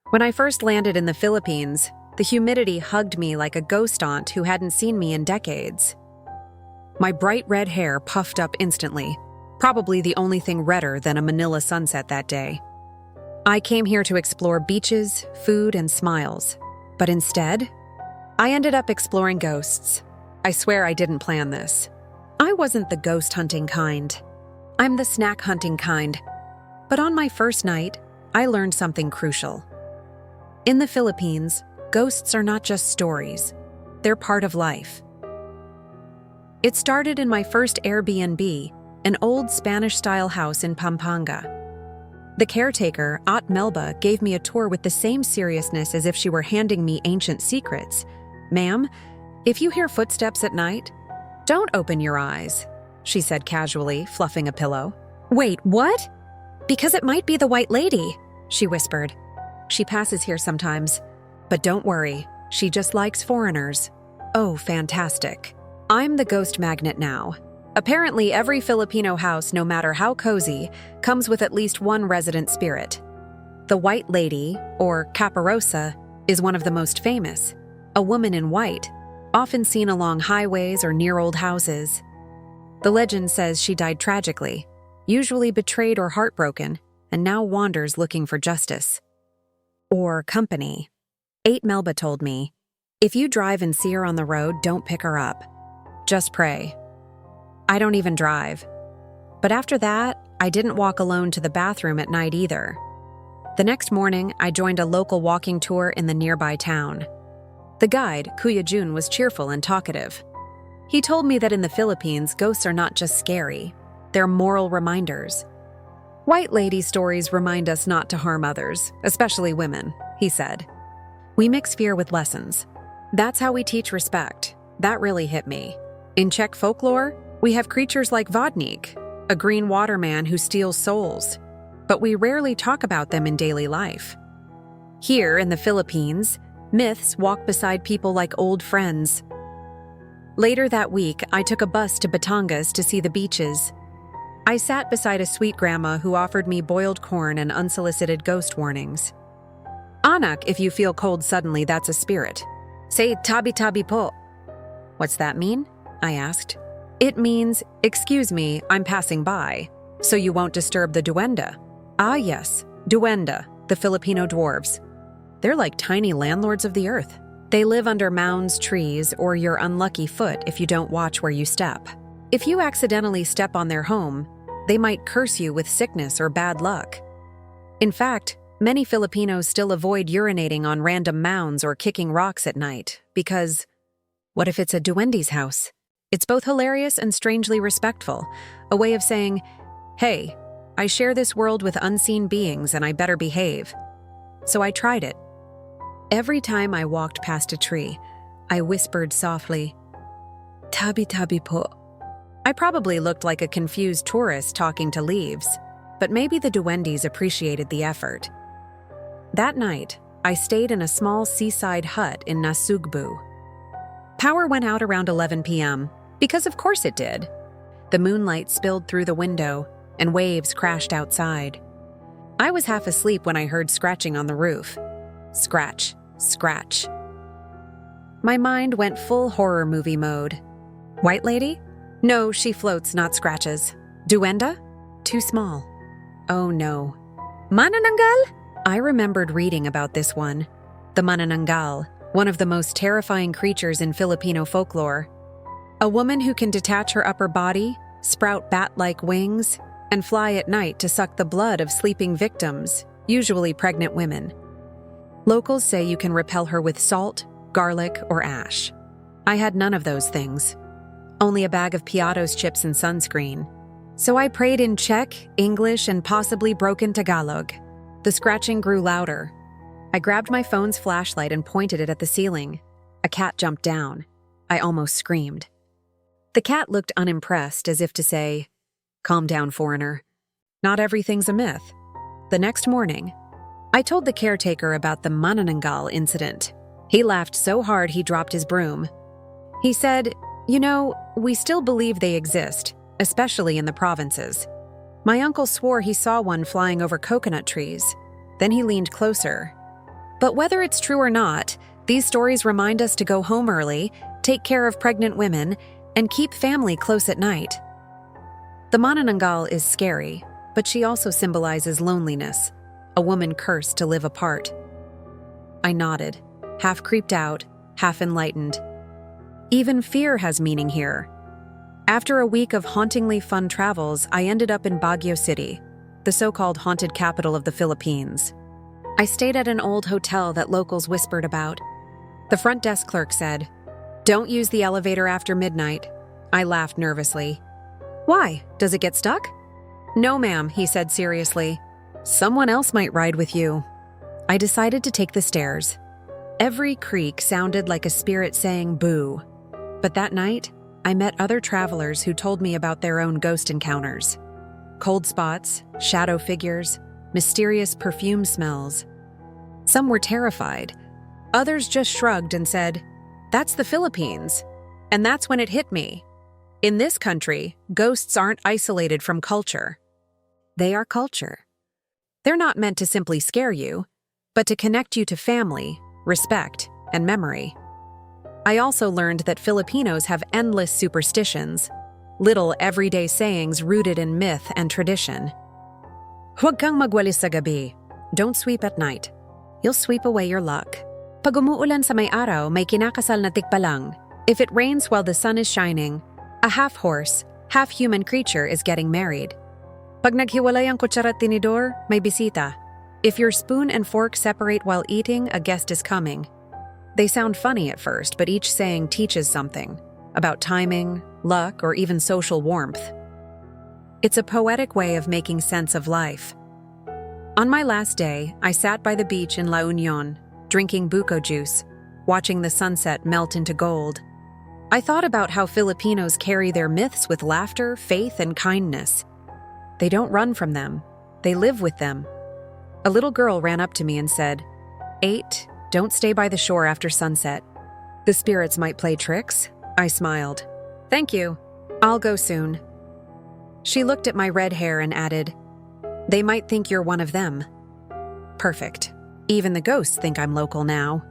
When I first landed in the Philippines, the humidity hugged me like a ghost aunt who hadn't seen me in decades. My bright red hair puffed up instantly, probably the only thing redder than a Manila sunset that day. I came here to explore beaches, food, and smiles. But instead, I ended up exploring ghosts. I swear I didn't plan this. I wasn't the ghost hunting kind. I'm the snack hunting kind. But on my first night, I learned something crucial. In the Philippines, ghosts are not just stories. They're part of life. It started in my first Airbnb, an old Spanish-style house in Pampanga. The caretaker, Aunt Melba, gave me a tour with the same seriousness as if she were handing me ancient secrets. "Ma'am, if you hear footsteps at night, don't open your eyes," she said casually, fluffing a pillow. "Wait, what?" "Because it might be the White Lady," she whispered. "She passes here sometimes. But don't worry, she just likes foreigners." Oh, fantastic. I'm the ghost magnet now. Apparently, every Filipino house, no matter how cozy, comes with at least one resident spirit. The White Lady, or Caparosa, is one of the most famous. A woman in white, often seen along highways or near old houses. The legend says she died tragically, usually betrayed or heartbroken, and now wanders looking for justice. Or company. Aunt Melba told me, if you drive and see her on the road, don't pick her up. Just pray. I don't even drive. But after that, I didn't walk alone to the bathroom at night either. The next morning, I joined a local walking tour in the nearby town. The guide, Kuya Jun, was cheerful and talkative. He told me that in the Philippines, ghosts are not just scary. They're moral reminders. White lady stories remind us not to harm others, especially women, he said. We mix fear with lessons. That's how we teach respect. That really hit me. In Czech folklore, we have creatures like Vodnik, a green water man who steals souls, but we rarely talk about them in daily life. Here in the Philippines, myths walk beside people like old friends. Later that week, I took a bus to Batangas to see the beaches. I sat beside a sweet grandma who offered me boiled corn and unsolicited ghost warnings. Anak, if you feel cold suddenly, that's a spirit. Say tabi-tabi po. What's that mean? I asked. It means, excuse me, I'm passing by, so you won't disturb the Duwende. Ah yes, Duwende, the Filipino dwarves. They're like tiny landlords of the earth. They live under mounds, trees, or your unlucky foot if you don't watch where you step. If you accidentally step on their home, they might curse you with sickness or bad luck. In fact, many Filipinos still avoid urinating on random mounds or kicking rocks at night because, what if it's a Duwende's house? It's both hilarious and strangely respectful, a way of saying, hey, I share this world with unseen beings and I better behave. So I tried it. Every time I walked past a tree, I whispered softly, tabi-tabi po. I probably looked like a confused tourist talking to leaves, but maybe the Duwendes appreciated the effort. That night, I stayed in a small seaside hut in Nasugbu. Power went out around 11 p.m., because of course it did. The moonlight spilled through the window, and waves crashed outside. I was half asleep when I heard scratching on the roof. Scratch, scratch. My mind went full horror movie mode. White lady? No, she floats, not scratches. Duwende? Too small. Oh no. Manananggal? I remembered reading about this one. The Manananggal, one of the most terrifying creatures in Filipino folklore. A woman who can detach her upper body, sprout bat-like wings, and fly at night to suck the blood of sleeping victims, usually pregnant women. Locals say you can repel her with salt, garlic, or ash. I had none of those things. Only a bag of Piatos chips and sunscreen. So I prayed in Czech, English, and possibly broken Tagalog. The scratching grew louder. I grabbed my phone's flashlight and pointed it at the ceiling. A cat jumped down. I almost screamed. The cat looked unimpressed, as if to say, calm down, foreigner. Not everything's a myth. The next morning, I told the caretaker about the Manananggal incident. He laughed so hard he dropped his broom. He said, you know, we still believe they exist, especially in the provinces. My uncle swore he saw one flying over coconut trees. Then he leaned closer. But whether it's true or not, these stories remind us to go home early, take care of pregnant women, and keep family close at night. The Manananggal is scary, but she also symbolizes loneliness, a woman cursed to live apart. I nodded, half creeped out, half enlightened. Even fear has meaning here. After a week of hauntingly fun travels, I ended up in Baguio City, the so-called haunted capital of the Philippines. I stayed at an old hotel that locals whispered about. The front desk clerk said, "Don't use the elevator after midnight." I laughed nervously. "Why? Does it get stuck?" "No, ma'am," he said seriously. "Someone else might ride with you." I decided to take the stairs. Every creak sounded like a spirit saying boo. But that night, I met other travelers who told me about their own ghost encounters. Cold spots, shadow figures, mysterious perfume smells. Some were terrified. Others just shrugged and said, "That's the Philippines." And that's when it hit me. In this country, ghosts aren't isolated from culture. They are culture. They're not meant to simply scare you, but to connect you to family, respect, and memory. I also learned that Filipinos have endless superstitions, little everyday sayings rooted in myth and tradition. Huwag kang magwalis sa gabi. Don't sweep at night. You'll sweep away your luck. Pag umuulan sa may araw, may kinakasal na tikbalang. If it rains while the sun is shining, a half-horse, half-human creature is getting married. Pag naghiwalay ang kutsara at tinidor, may bisita. If your spoon and fork separate while eating, a guest is coming. They sound funny at first, but each saying teaches something about timing, luck, or even social warmth. It's a poetic way of making sense of life. On my last day, I sat by the beach in La Union, drinking buko juice, watching the sunset melt into gold. I thought about how Filipinos carry their myths with laughter, faith, and kindness. They don't run from them. They live with them. A little girl ran up to me and said, 8, don't stay by the shore after sunset. The spirits might play tricks. I smiled. Thank you. I'll go soon. She looked at my red hair and added, they might think you're one of them. Perfect. Even the ghosts think I'm local now.